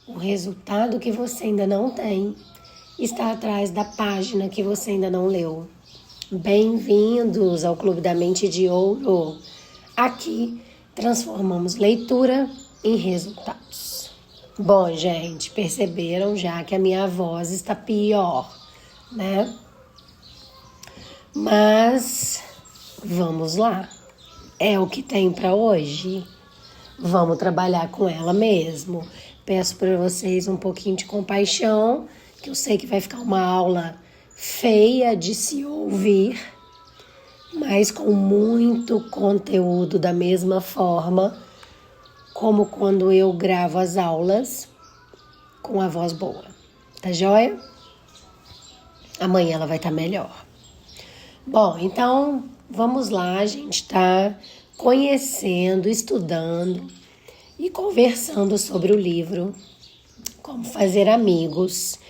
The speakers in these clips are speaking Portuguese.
O resultado que você ainda não tem está atrás da página que você ainda não leu. Bem-vindos ao Clube da Mente de Ouro. Aqui transformamos leitura em resultados. Bom, gente, perceberam já que a minha voz está pior, né? Mas vamos lá. É o que tem para hoje. Vamos trabalhar com ela mesmo. Peço para vocês um pouquinho de compaixão, que eu sei que vai ficar uma aula feia de se ouvir, mas com muito conteúdo da mesma forma como quando eu gravo as aulas com a voz boa. Tá joia? Amanhã ela vai estar melhor. Bom, então vamos lá, a gente está conhecendo, estudando e conversando sobre o livro Como Fazer Amigos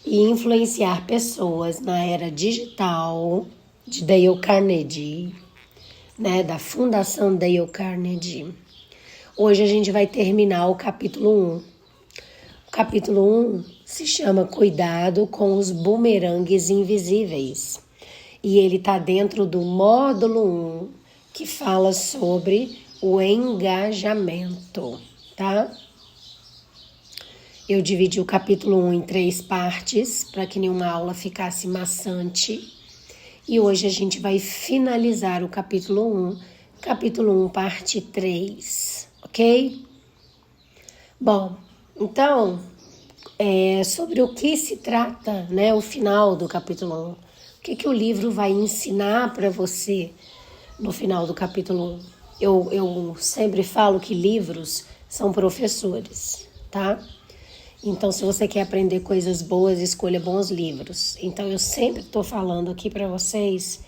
e Influenciar Pessoas na Era Digital, de Dale Carnegie, né, da Fundação Dale Carnegie. Hoje a gente vai terminar o capítulo 1. O capítulo 1 se chama Cuidado com os Bumerangues Invisíveis. E ele está dentro do módulo 1, que fala sobre o engajamento, tá? Eu dividi o capítulo 1 em 3 partes, para que nenhuma aula ficasse maçante. E hoje a gente vai finalizar o capítulo 1, parte 3, ok? Bom, então, sobre o que se trata, né, o final do capítulo 1. O que o livro vai ensinar para você no final do capítulo 1? Eu sempre falo que livros são professores, tá? Então, se você quer aprender coisas boas, escolha bons livros. Então, eu sempre estou falando aqui para vocês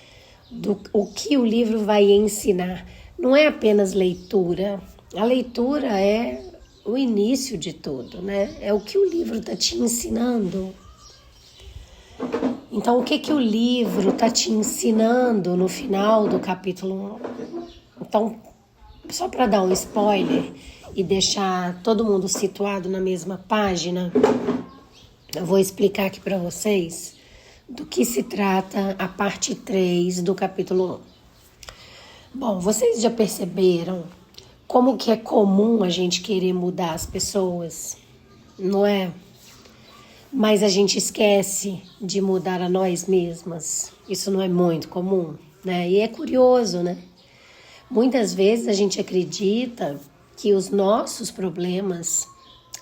o que o livro vai ensinar. Não é apenas leitura. A leitura é o início de tudo, né? É o que o livro está te ensinando. Então, o que o livro está te ensinando no final do capítulo 1? Então, só para dar um spoiler e deixar todo mundo situado na mesma página, eu vou explicar aqui para vocês do que se trata a parte 3 do capítulo 1. Bom, vocês já perceberam como que é comum a gente querer mudar as pessoas, não é? Mas a gente esquece de mudar a nós mesmas. Isso não é muito comum, né? E é curioso, né? Muitas vezes a gente acredita que os nossos problemas,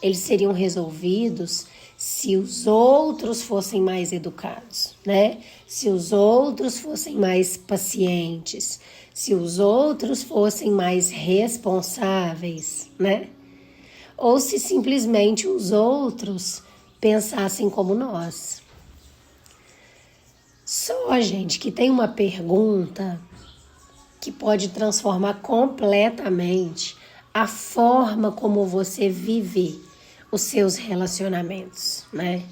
eles seriam resolvidos se os outros fossem mais educados, né? Se os outros fossem mais pacientes, se os outros fossem mais responsáveis, né? Ou se simplesmente os outros pensassem como nós. Só, gente, que tem uma pergunta que pode transformar completamente a forma como você vive os seus relacionamentos, né?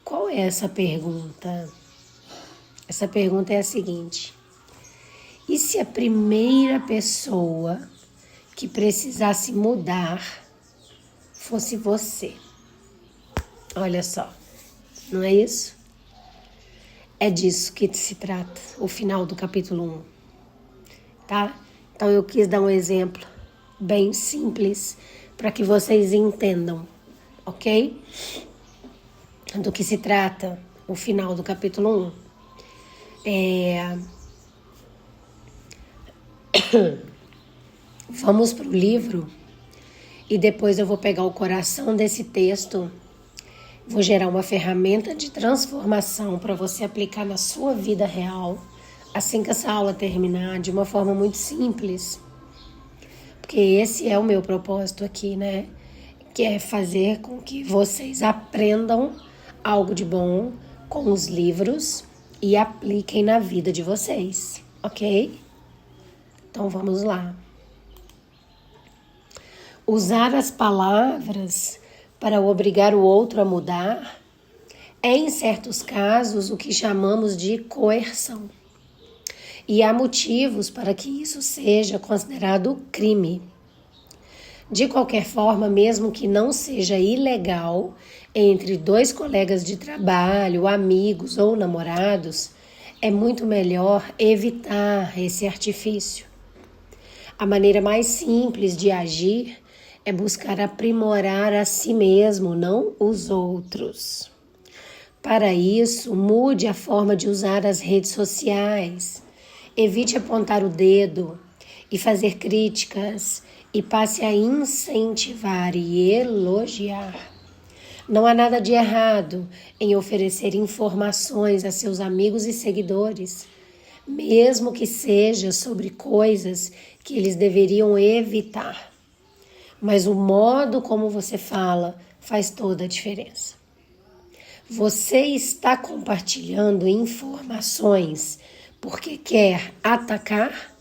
Qual é essa pergunta? Essa pergunta é a seguinte: e se a primeira pessoa que precisasse mudar fosse você? Olha só, não é isso? É disso que se trata o final do capítulo 1, tá? Então eu quis dar um exemplo bem simples para que vocês entendam, ok? Do que se trata o final do capítulo 1. Vamos para o livro e depois eu vou pegar o coração desse texto. Vou gerar uma ferramenta de transformação para você aplicar na sua vida real, assim que essa aula terminar, de uma forma muito simples. Porque esse é o meu propósito aqui, né? Que é fazer com que vocês aprendam algo de bom com os livros e apliquem na vida de vocês, ok? Então vamos lá. Usar as palavras para obrigar o outro a mudar é, em certos casos, o que chamamos de coerção. E há motivos para que isso seja considerado crime. De qualquer forma, mesmo que não seja ilegal, entre dois colegas de trabalho, amigos ou namorados, é muito melhor evitar esse artifício. A maneira mais simples de agir é buscar aprimorar a si mesmo, não os outros. Para isso, mude a forma de usar as redes sociais. Evite apontar o dedo e fazer críticas e passe a incentivar e elogiar. Não há nada de errado em oferecer informações a seus amigos e seguidores, mesmo que seja sobre coisas que eles deveriam evitar. Mas o modo como você fala faz toda a diferença. Você está compartilhando informações porque quer atacar?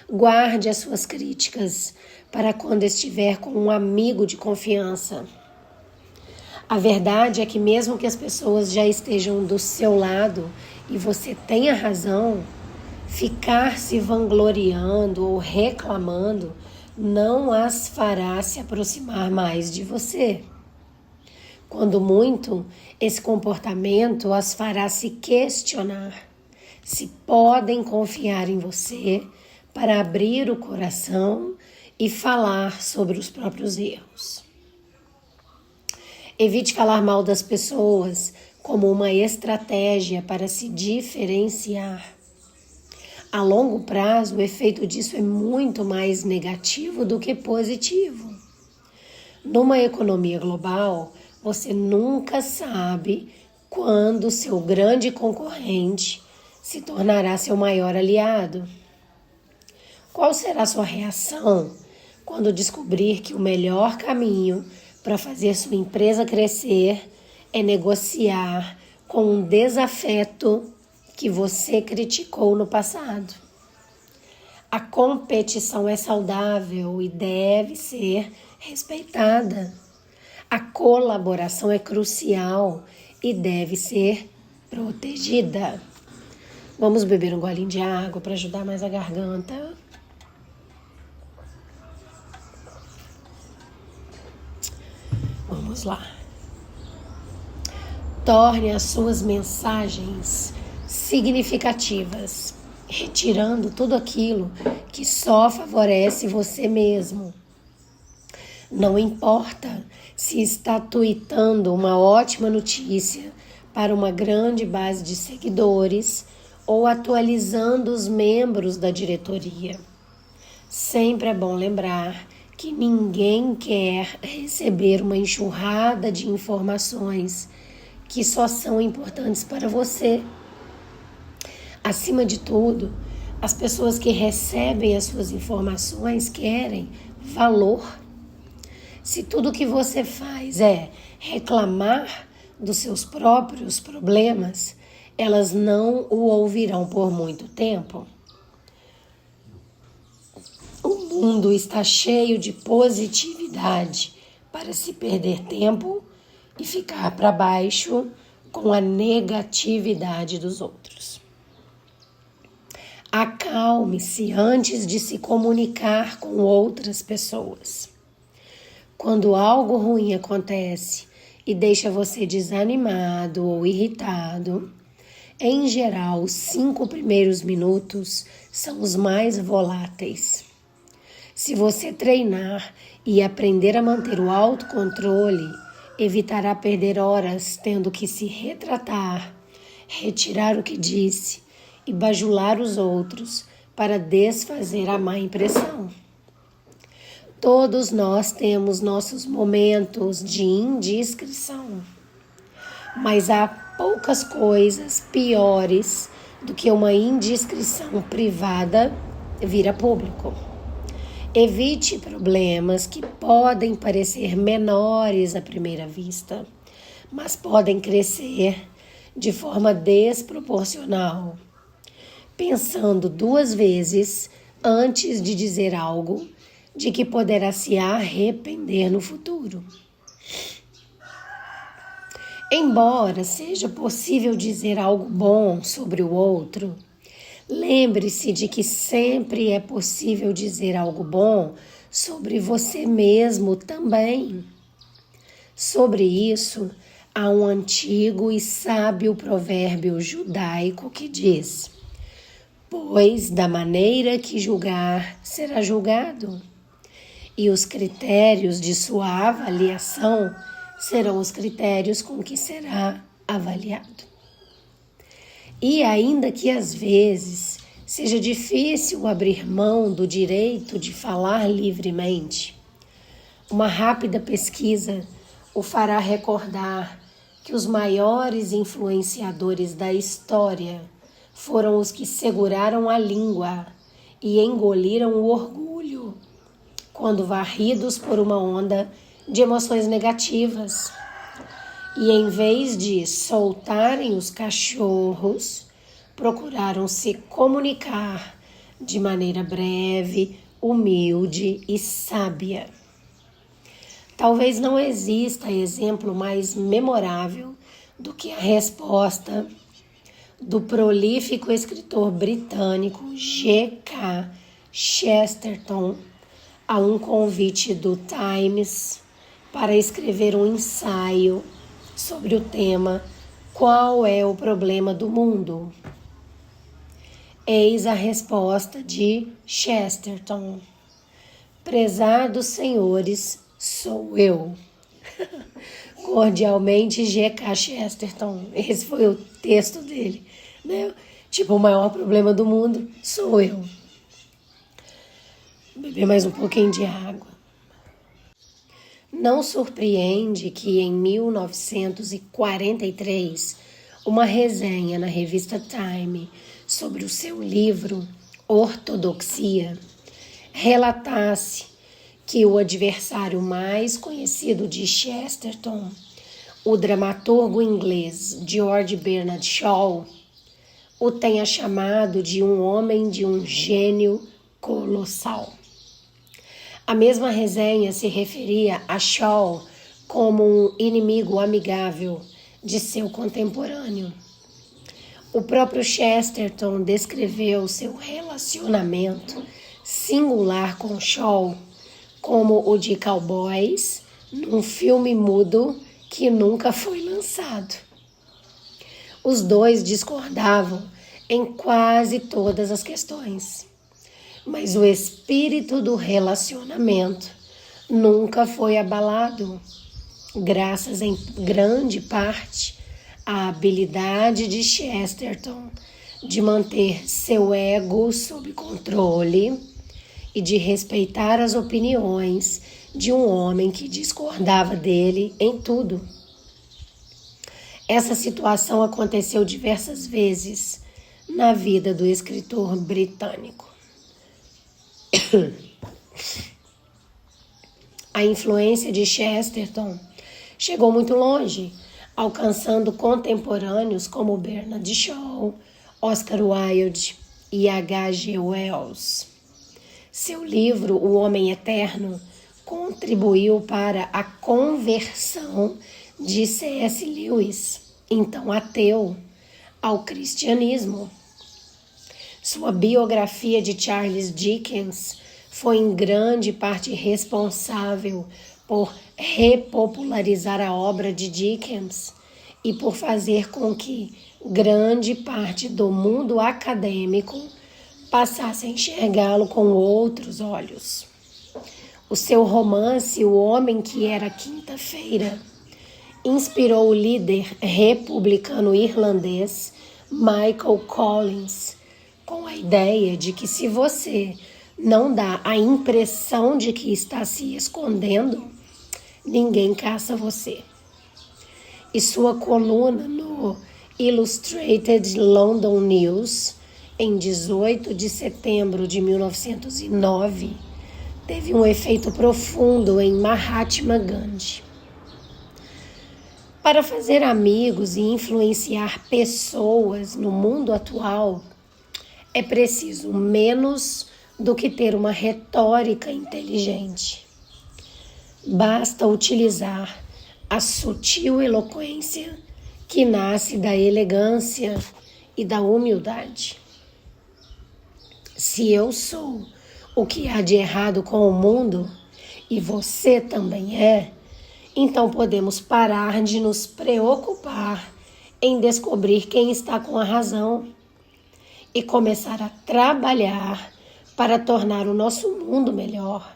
Guarde as suas críticas para quando estiver com um amigo de confiança. A verdade é que mesmo que as pessoas já estejam do seu lado e você tenha razão, ficar se vangloriando ou reclamando não as fará se aproximar mais de você. Quando muito, esse comportamento as fará se questionar se podem confiar em você para abrir o coração e falar sobre os próprios erros. Evite falar mal das pessoas como uma estratégia para se diferenciar. A longo prazo, o efeito disso é muito mais negativo do que positivo. Numa economia global, você nunca sabe quando seu grande concorrente se tornará seu maior aliado. Qual será a sua reação quando descobrir que o melhor caminho para fazer sua empresa crescer é negociar com um desafeto que você criticou no passado? A competição é saudável e deve ser respeitada. A colaboração é crucial e deve ser protegida. Vamos beber um golinho de água para ajudar mais a garganta. Vamos lá. Torne as suas mensagens significativas, retirando tudo aquilo que só favorece você mesmo. Não importa se está tweetando uma ótima notícia para uma grande base de seguidores ou atualizando os membros da diretoria. Sempre é bom lembrar que ninguém quer receber uma enxurrada de informações que só são importantes para você. Acima de tudo, as pessoas que recebem as suas informações querem valor. Se tudo que você faz é reclamar dos seus próprios problemas, elas não o ouvirão por muito tempo. O mundo está cheio de positividade para se perder tempo e ficar para baixo com a negatividade dos outros. Acalme-se antes de se comunicar com outras pessoas. Quando algo ruim acontece e deixa você desanimado ou irritado, em geral, os 5 primeiros minutos são os mais voláteis. Se você treinar e aprender a manter o autocontrole, evitará perder horas tendo que se retratar, retirar o que disse e bajular os outros para desfazer a má impressão. Todos nós temos nossos momentos de indiscrição, mas há poucas coisas piores do que uma indiscrição privada vir a público. Evite problemas que podem parecer menores à primeira vista, mas podem crescer de forma desproporcional. Pensando 2 vezes antes de dizer algo de que poderá se arrepender no futuro. Embora seja possível dizer algo bom sobre o outro, lembre-se de que sempre é possível dizer algo bom sobre você mesmo também. Sobre isso, há um antigo e sábio provérbio judaico que diz: pois da maneira que julgar, será julgado, e os critérios de sua avaliação serão os critérios com que será avaliado. E ainda que às vezes seja difícil abrir mão do direito de falar livremente, uma rápida pesquisa o fará recordar que os maiores influenciadores da história foram os que seguraram a língua e engoliram o orgulho quando varridos por uma onda de emoções negativas. E em vez de soltarem os cachorros, procuraram se comunicar de maneira breve, humilde e sábia. Talvez não exista exemplo mais memorável do que a resposta do prolífico escritor britânico G.K. Chesterton a um convite do Times para escrever um ensaio sobre o tema Qual é o problema do mundo? Eis a resposta de Chesterton: prezados senhores, sou eu. Cordialmente, G.K. Chesterton. Esse foi o texto dele, né? Tipo, o maior problema do mundo sou eu. Vou beber mais um pouquinho de água. Não surpreende que em 1943, uma resenha na revista Time sobre o seu livro Ortodoxia relatasse que o adversário mais conhecido de Chesterton, o dramaturgo inglês George Bernard Shaw, o tenha chamado de um homem de um gênio colossal. A mesma resenha se referia a Shaw como um inimigo amigável de seu contemporâneo. O próprio Chesterton descreveu seu relacionamento singular com Shaw como o de cowboys num filme mudo que nunca foi lançado. Os dois discordavam em quase todas as questões, mas o espírito do relacionamento nunca foi abalado, graças em grande parte à habilidade de Chesterton de manter seu ego sob controle e de respeitar as opiniões de um homem que discordava dele em tudo. Essa situação aconteceu diversas vezes na vida do escritor britânico. A influência de Chesterton chegou muito longe, alcançando contemporâneos como Bernard Shaw, Oscar Wilde e H.G. Wells. Seu livro, O Homem Eterno, contribuiu para a conversão de C.S. Lewis, então ateu, ao cristianismo. Sua biografia de Charles Dickens foi em grande parte responsável por repopularizar a obra de Dickens e por fazer com que grande parte do mundo acadêmico passasse a enxergá-lo com outros olhos. O seu romance, O Homem que Era Quinta-feira, inspirou o líder republicano irlandês Michael Collins com a ideia de que se você não dá a impressão de que está se escondendo, ninguém caça você. E sua coluna no Illustrated London News, em 18 de setembro de 1909, teve um efeito profundo em Mahatma Gandhi. Para fazer amigos e influenciar pessoas no mundo atual, é preciso menos do que ter uma retórica inteligente. Basta utilizar a sutil eloquência que nasce da elegância e da humildade. Se eu sou o que há de errado com o mundo, e você também é, então podemos parar de nos preocupar em descobrir quem está com a razão e começar a trabalhar para tornar o nosso mundo melhor.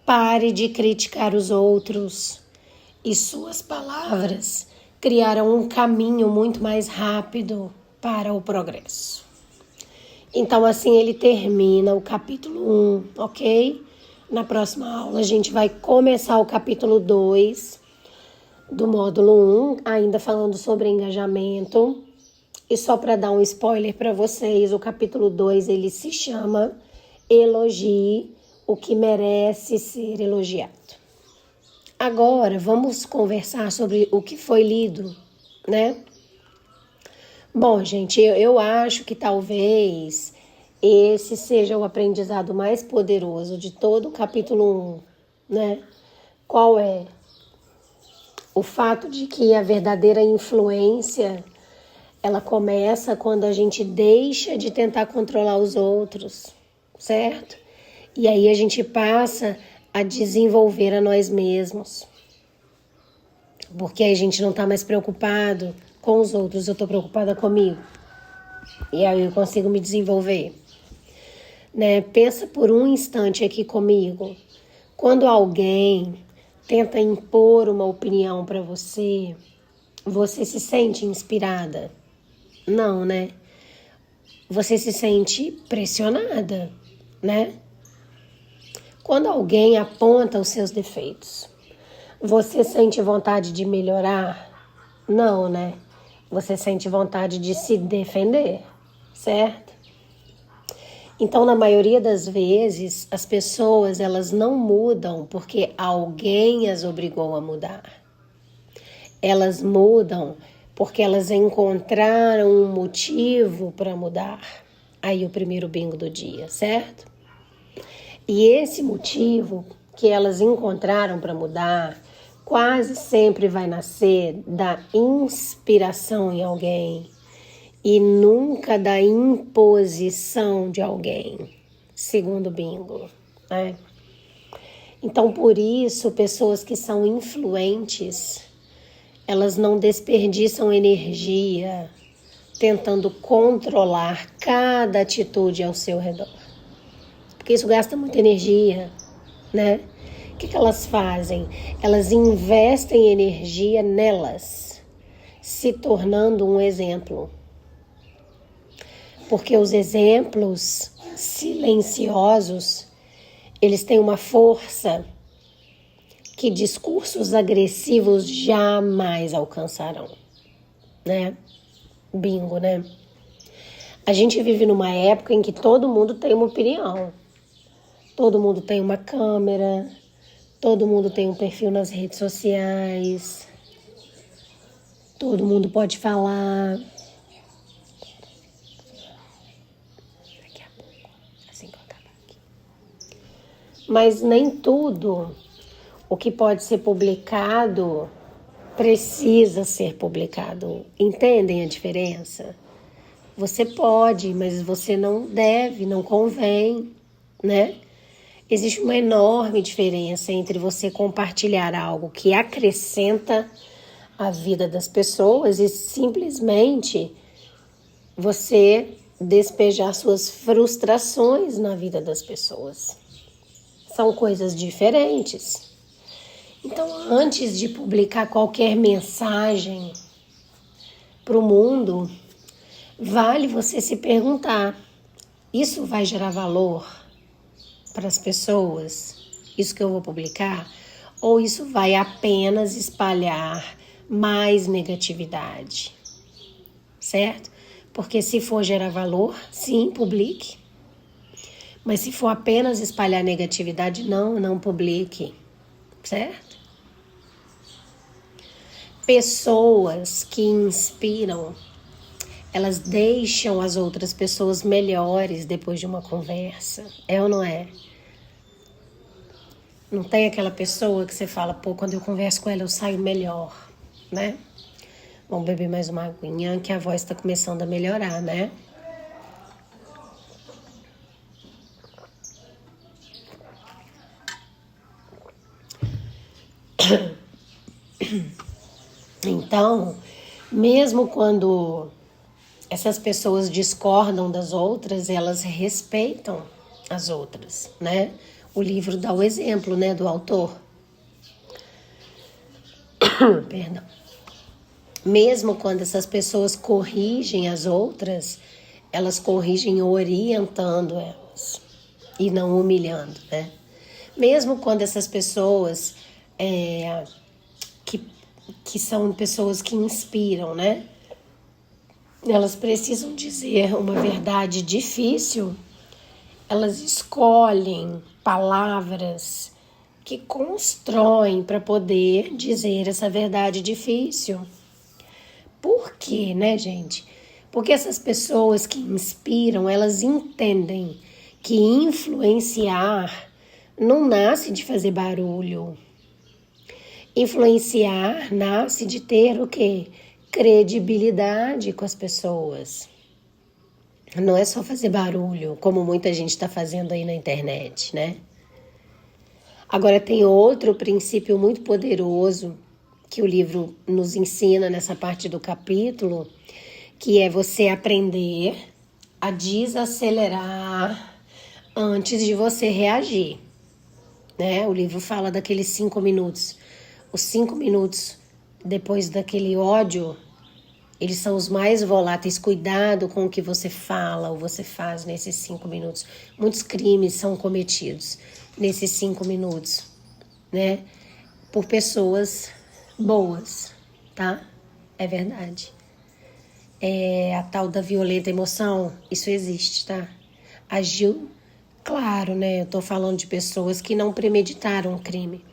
Pare de criticar os outros, e suas palavras criaram um caminho muito mais rápido para o progresso. Então, assim ele termina o capítulo 1, ok? Na próxima aula, a gente vai começar o capítulo 2 do módulo 1, ainda falando sobre engajamento. E só para dar um spoiler para vocês, o capítulo 2, ele se chama Elogie o que merece ser elogiado. Agora, vamos conversar sobre o que foi lido, né? Bom, gente, eu acho que talvez esse seja o aprendizado mais poderoso de todo o capítulo 1, né? Qual é? O fato de que a verdadeira influência, ela começa quando a gente deixa de tentar controlar os outros, certo? E aí a gente passa a desenvolver a nós mesmos. Porque aí a gente não tá mais preocupado com os outros, eu tô preocupada comigo. E aí eu consigo me desenvolver. Né? Pensa por um instante aqui comigo. Quando alguém tenta impor uma opinião para você, você se sente inspirada? Não, né? Você se sente pressionada, né? Quando alguém aponta os seus defeitos, você sente vontade de melhorar? Não, né? Você sente vontade de se defender, certo? Então, na maioria das vezes, as pessoas, elas não mudam porque alguém as obrigou a mudar. Elas mudam porque elas encontraram um motivo para mudar. Aí o primeiro bingo do dia, certo? E esse motivo que elas encontraram para mudar quase sempre vai nascer da inspiração em alguém e nunca da imposição de alguém, segundo o bingo, né? Então, por isso, pessoas que são influentes, elas não desperdiçam energia tentando controlar cada atitude ao seu redor. Porque isso gasta muita energia, né? O que elas fazem? Elas investem energia nelas, se tornando um exemplo. Porque os exemplos silenciosos, eles têm uma força que discursos agressivos jamais alcançarão, né? Bingo, né? A gente vive numa época em que todo mundo tem uma opinião. Todo mundo tem uma câmera, todo mundo tem um perfil nas redes sociais, todo mundo pode falar. Daqui a pouco, assim que eu acabar aqui. Mas nem tudo o que pode ser publicado precisa ser publicado. Entendem a diferença? Você pode, mas você não deve, não convém, né? Existe uma enorme diferença entre você compartilhar algo que acrescenta a vida das pessoas e simplesmente você despejar suas frustrações na vida das pessoas. São coisas diferentes. Então, antes de publicar qualquer mensagem para o mundo, vale você se perguntar: isso vai gerar valor para as pessoas? Isso que eu vou publicar? Ou isso vai apenas espalhar mais negatividade? Certo? Porque se for gerar valor, sim, publique. Mas se for apenas espalhar negatividade, não publique. Certo? Pessoas que inspiram, elas deixam as outras pessoas melhores depois de uma conversa. É ou não é? Não tem aquela pessoa que você fala, pô, quando eu converso com ela eu saio melhor, né? Vamos beber mais uma aguinha que a voz está começando a melhorar, né? Então, mesmo quando essas pessoas discordam das outras, elas respeitam as outras, né? O livro dá o exemplo, né, do autor. Perdão. Mesmo quando essas pessoas corrigem as outras, elas corrigem orientando elas e não humilhando, né? Mesmo quando essas pessoas que são pessoas que inspiram, né? Elas precisam dizer uma verdade difícil, elas escolhem palavras que constroem para poder dizer essa verdade difícil. Por quê, né, gente? Porque essas pessoas que inspiram, elas entendem que influenciar não nasce de fazer barulho. Influenciar nasce de ter o quê? Credibilidade com as pessoas. Não é só fazer barulho, como muita gente está fazendo aí na internet, né? Agora tem outro princípio muito poderoso que o livro nos ensina nessa parte do capítulo, que é você aprender a desacelerar antes de você reagir, né? O livro fala daqueles 5 minutos. Os 5 minutos depois daquele ódio, eles são os mais voláteis. Cuidado com o que você fala ou você faz nesses 5 minutos. Muitos crimes são cometidos nesses 5 minutos, né? Por pessoas boas, tá? É verdade. A tal da violenta emoção, isso existe, tá? Agiu, claro, né? Eu tô falando de pessoas que não premeditaram o crime.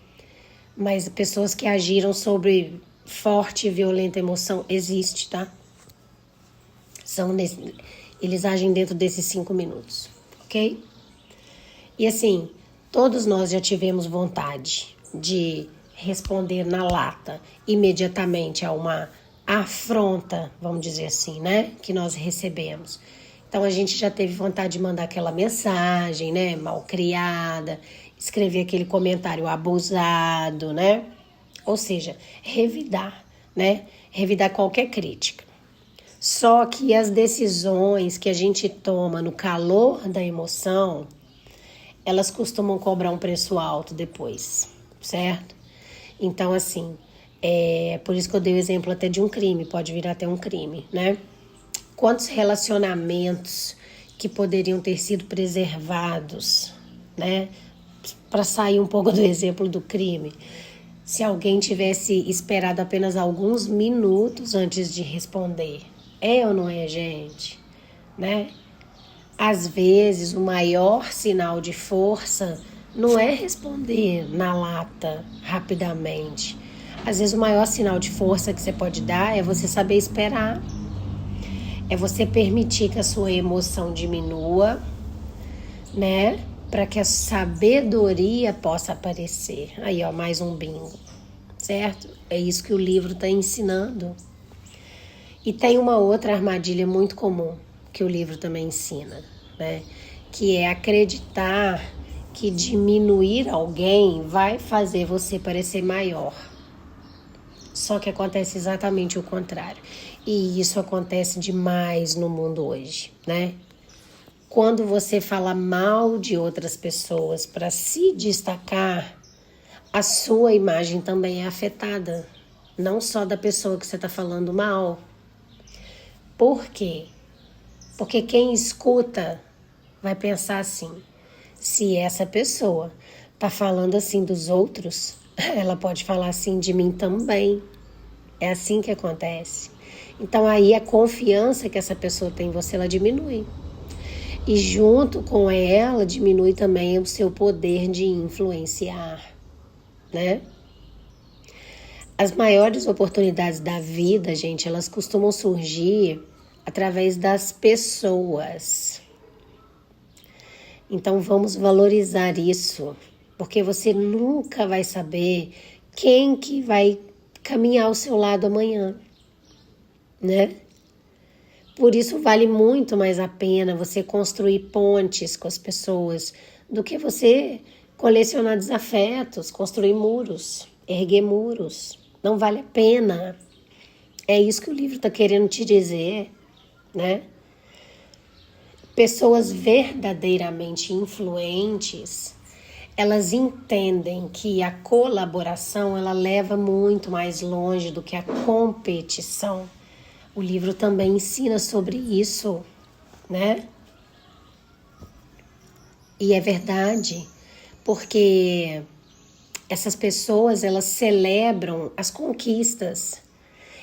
Mas pessoas que agiram sobre forte e violenta emoção, existe, tá? Eles agem dentro desses 5 minutos, ok? E assim, todos nós já tivemos vontade de responder na lata imediatamente a uma afronta, vamos dizer assim, né? Que nós recebemos. Então a gente já teve vontade de mandar aquela mensagem, né? Mal criada, escrever aquele comentário abusado, né? Ou seja, revidar, né? Revidar qualquer crítica. Só que as decisões que a gente toma no calor da emoção, elas costumam cobrar um preço alto depois, certo? Então, assim, por isso que eu dei o exemplo até de um crime, pode virar até um crime, né? Quantos relacionamentos que poderiam ter sido preservados, né? Para sair um pouco do exemplo do crime. Se alguém tivesse esperado apenas alguns minutos antes de responder. É ou não é, gente? Né? Às vezes, o maior sinal de força não é responder na lata rapidamente. Às vezes, o maior sinal de força que você pode dar é você saber esperar. É você permitir que a sua emoção diminua, né? Para que a sabedoria possa aparecer. Aí, ó, mais um bingo, certo? É isso que o livro está ensinando. E tem uma outra armadilha muito comum que o livro também ensina, né? Que é acreditar que diminuir alguém vai fazer você parecer maior. Só que acontece exatamente o contrário. E isso acontece demais no mundo hoje, né? Quando você fala mal de outras pessoas para se destacar, a sua imagem também é afetada. Não só da pessoa que você está falando mal. Por quê? Porque quem escuta vai pensar assim: se essa pessoa está falando assim dos outros, ela pode falar assim de mim também. É assim que acontece. Então aí a confiança que essa pessoa tem em você, ela diminui. E junto com ela diminui também o seu poder de influenciar, né? As maiores oportunidades da vida, gente, elas costumam surgir através das pessoas. Então vamos valorizar isso, porque você nunca vai saber quem que vai caminhar ao seu lado amanhã, né? Por isso vale muito mais a pena você construir pontes com as pessoas do que você colecionar desafetos, construir muros, erguer muros, Não vale a pena. É isso que o livro está querendo te dizer, né? Pessoas verdadeiramente influentes, elas entendem que a colaboração, ela leva muito mais longe do que a competição. O livro também ensina sobre isso, né? E é verdade, porque essas pessoas, elas celebram as conquistas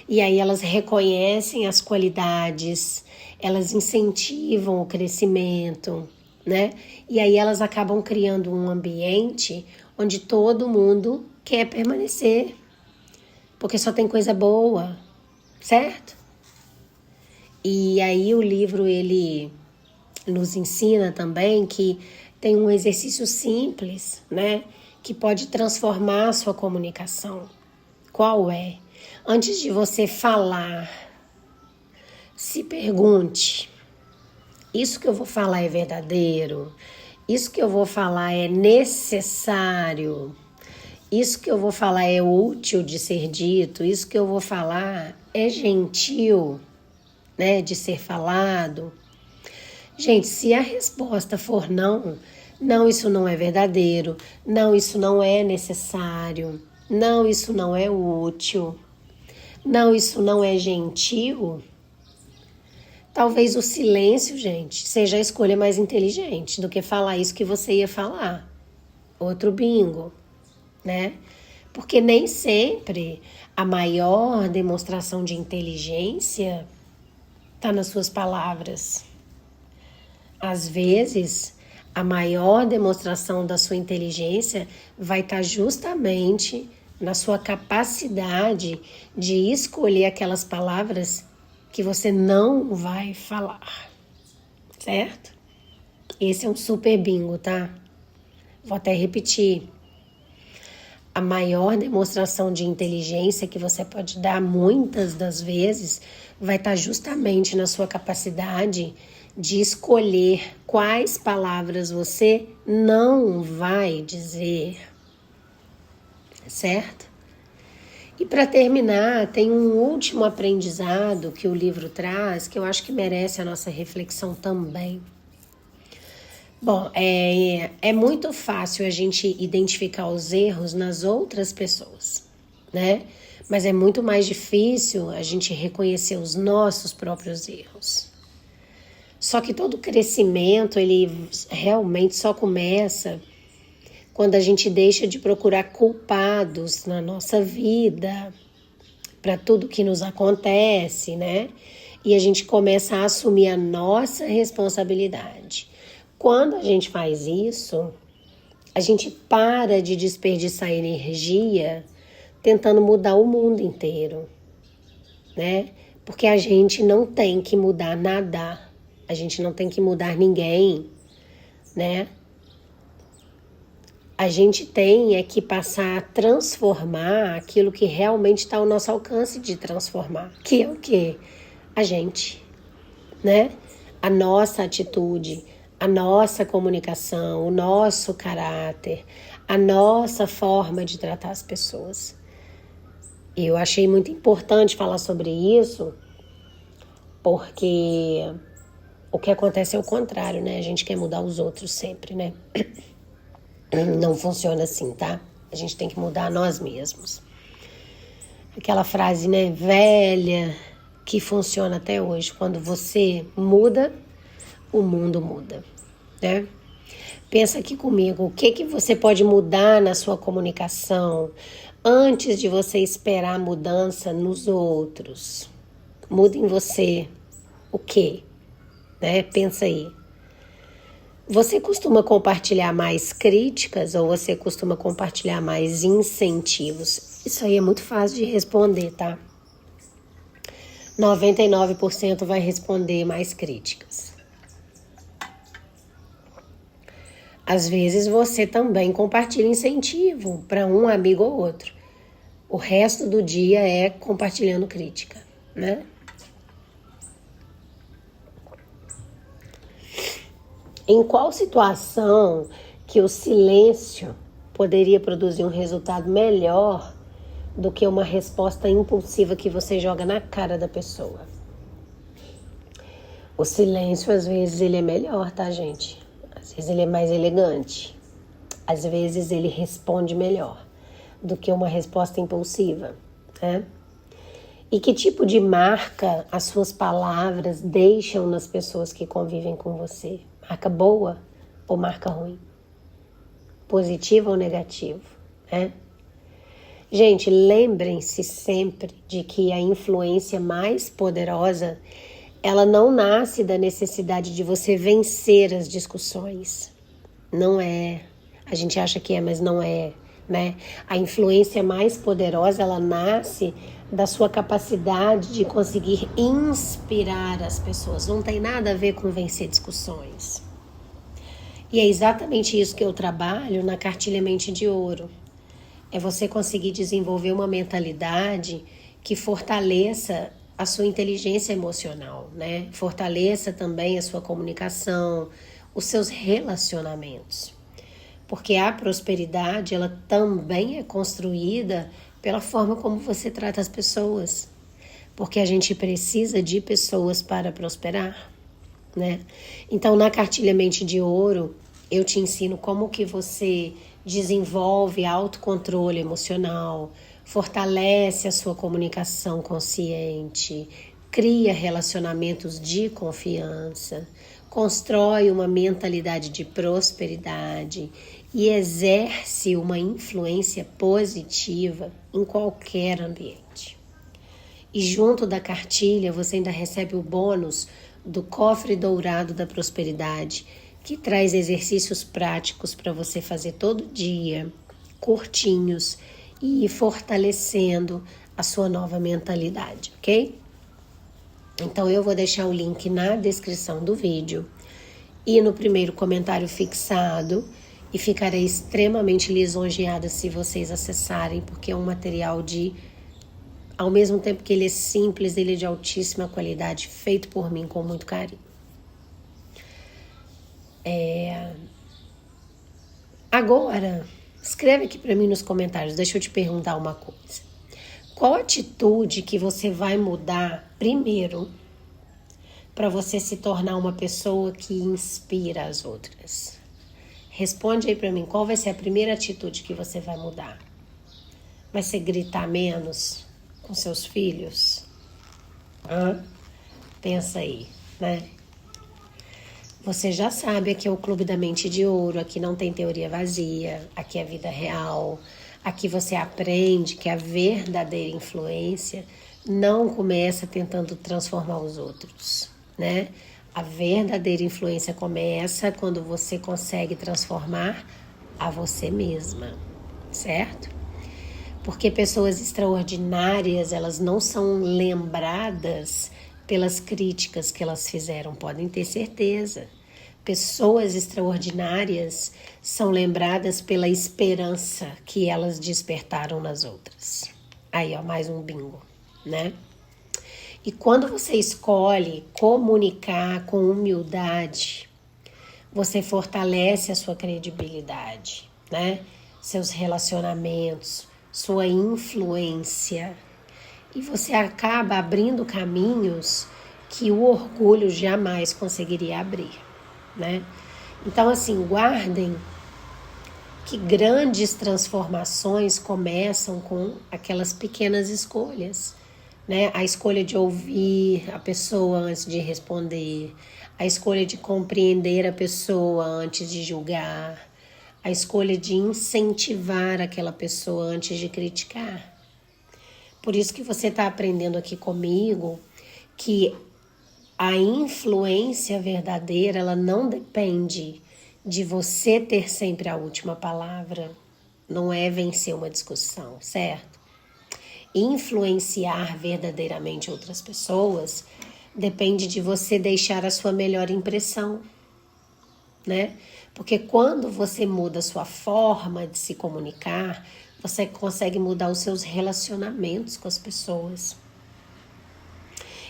e aí elas reconhecem as qualidades, elas incentivam o crescimento, né? E aí elas acabam criando um ambiente onde todo mundo quer permanecer, porque só tem coisa boa, certo? E aí o livro, ele nos ensina também que tem um exercício simples, né? Que pode transformar a sua comunicação. Qual é? Antes de você falar, se pergunte: isso que eu vou falar é verdadeiro? Isso que eu vou falar é necessário? Isso que eu vou falar é útil de ser dito? Isso que eu vou falar é gentil, né, de ser falado? Gente, se a resposta for não, não, isso não é verdadeiro, não, isso não é necessário, não, isso não é útil, não, isso não é gentil, talvez o silêncio, gente, seja a escolha mais inteligente do que falar isso que você ia falar. Outro bingo, né? Porque nem sempre a maior demonstração de inteligência está nas suas palavras. Às vezes, a maior demonstração da sua inteligência vai estar justamente na sua capacidade de escolher aquelas palavras que você não vai falar, certo? Esse é um super bingo, tá? Vou até repetir. A maior demonstração de inteligência que você pode dar muitas das vezes vai estar justamente na sua capacidade de escolher quais palavras você não vai dizer, certo? E para terminar, tem um último aprendizado que o livro traz, que eu acho que merece a nossa reflexão também. Bom, é muito fácil a gente identificar os erros nas outras pessoas, né? Mas é muito mais difícil a gente reconhecer os nossos próprios erros. Só que todo crescimento, ele realmente só começa quando a gente deixa de procurar culpados na nossa vida, para tudo que nos acontece, né? E a gente começa a assumir a nossa responsabilidade. Quando a gente faz isso, a gente para de desperdiçar energia tentando mudar o mundo inteiro, né? Porque a gente não tem que mudar nada, a gente não tem que mudar ninguém, né? A gente tem que passar a transformar aquilo que realmente está ao nosso alcance de transformar, que é o quê? A gente, né? A nossa atitude, a nossa comunicação, o nosso caráter, a nossa forma de tratar as pessoas. Eu achei muito importante falar sobre isso, porque o que acontece é o contrário, né? A gente quer mudar os outros sempre, né? Não funciona assim, tá? A gente tem que mudar nós mesmos. Aquela frase, né, velha, que funciona até hoje. Quando você muda, o mundo muda, né? Pensa aqui comigo, o que você pode mudar na sua comunicação antes de você esperar a mudança nos outros? Muda em você o quê? Né? Pensa aí. Você costuma compartilhar mais críticas ou você costuma compartilhar mais incentivos? Isso aí é muito fácil de responder, tá? 99% vai responder mais críticas. Às vezes você também compartilha incentivo para um amigo ou outro. O resto do dia é compartilhando crítica, né? Em qual situação que o silêncio poderia produzir um resultado melhor do que uma resposta impulsiva que você joga na cara da pessoa. O silêncio, às vezes, ele é melhor, tá, gente? Às vezes ele é mais elegante. Às vezes ele responde melhor do que uma resposta impulsiva, né? E que tipo de marca as suas palavras deixam nas pessoas que convivem com você? Marca boa ou marca ruim? Positiva ou negativa, né? Gente, lembrem-se sempre de que a influência mais poderosa, ela não nasce da necessidade de você vencer as discussões. Não é. A gente acha que é, mas não é, né? A influência mais poderosa, ela nasce da sua capacidade de conseguir inspirar as pessoas. Não tem nada a ver com vencer discussões. E é exatamente isso que eu trabalho na Cartilha Mente de Ouro. É você conseguir desenvolver uma mentalidade que fortaleça a sua inteligência emocional, né? Fortaleça também a sua comunicação, os seus relacionamentos. Porque a prosperidade, ela também é construída pela forma como você trata as pessoas. Porque a gente precisa de pessoas para prosperar, né? Então, na Cartilha Mente de Ouro, eu te ensino como que você desenvolve autocontrole emocional, fortalece a sua comunicação consciente, cria relacionamentos de confiança, constrói uma mentalidade de prosperidade e exerce uma influência positiva em qualquer ambiente. E junto da cartilha você ainda recebe o bônus do Cofre Dourado da Prosperidade, que traz exercícios práticos para você fazer todo dia, curtinhos, e ir fortalecendo a sua nova mentalidade, ok? Então eu vou deixar o link na descrição do vídeo e no primeiro comentário fixado, e ficarei extremamente lisonjeada se vocês acessarem, porque é um material ao mesmo tempo que ele é simples, ele é de altíssima qualidade, feito por mim com muito carinho. Agora, escreve aqui para mim nos comentários, deixa eu te perguntar uma coisa. Qual atitude que você vai mudar primeiro para você se tornar uma pessoa que inspira as outras? Responde aí para mim, qual vai ser a primeira atitude que você vai mudar? Vai ser gritar menos com seus filhos? Pensa aí, né? Você já sabe, aqui é o Clube da Mente de Ouro, aqui não tem teoria vazia, aqui é vida real, aqui você aprende que a verdadeira influência não começa tentando transformar os outros, né? A verdadeira influência começa quando você consegue transformar a você mesma, certo? Porque pessoas extraordinárias, elas não são lembradas pelas críticas que elas fizeram, podem ter certeza. Pessoas extraordinárias são lembradas pela esperança que elas despertaram nas outras. Aí, ó, mais um bingo, né? E quando você escolhe comunicar com humildade, você fortalece a sua credibilidade, né? Seus relacionamentos, sua influência. E você acaba abrindo caminhos que o orgulho jamais conseguiria abrir, né? Então, assim, guardem que grandes transformações começam com aquelas pequenas escolhas, né? A escolha de ouvir a pessoa antes de responder, a escolha de compreender a pessoa antes de julgar, a escolha de incentivar aquela pessoa antes de criticar. Por isso que você está aprendendo aqui comigo que a influência verdadeira, ela não depende de você ter sempre a última palavra. Não é vencer uma discussão, certo? Influenciar verdadeiramente outras pessoas depende de você deixar a sua melhor impressão, né? Porque quando você muda a sua forma de se comunicar, você consegue mudar os seus relacionamentos com as pessoas.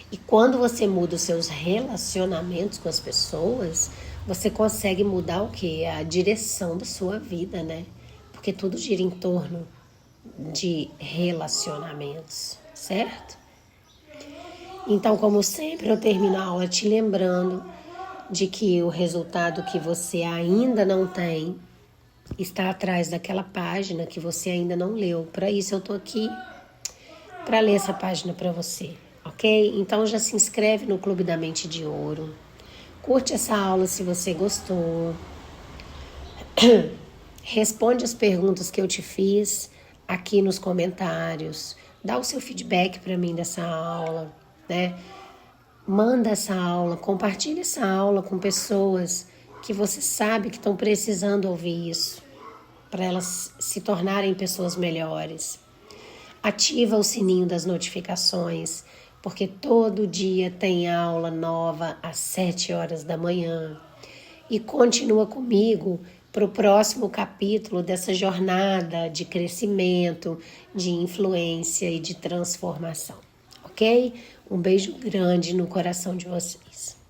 E quando você muda os seus relacionamentos com as pessoas, você consegue mudar o quê? A direção da sua vida, né? Porque tudo gira em torno de relacionamentos, certo? Então, como sempre, eu termino a aula te lembrando de que o resultado que você ainda não tem está atrás daquela página que você ainda não leu. Para isso, eu tô aqui para ler essa página para você, ok? Então, já se inscreve no Clube da Mente de Ouro. Curte essa aula se você gostou. Responde as perguntas que eu te fiz aqui nos comentários. Dá o seu feedback para mim dessa aula, né? Manda essa aula, compartilha essa aula com pessoas que você sabe que estão precisando ouvir isso, para elas se tornarem pessoas melhores. Ativa o sininho das notificações, porque todo dia tem aula nova às 7 horas da manhã. E continua comigo para o próximo capítulo dessa jornada de crescimento, de influência e de transformação, ok? Um beijo grande no coração de vocês.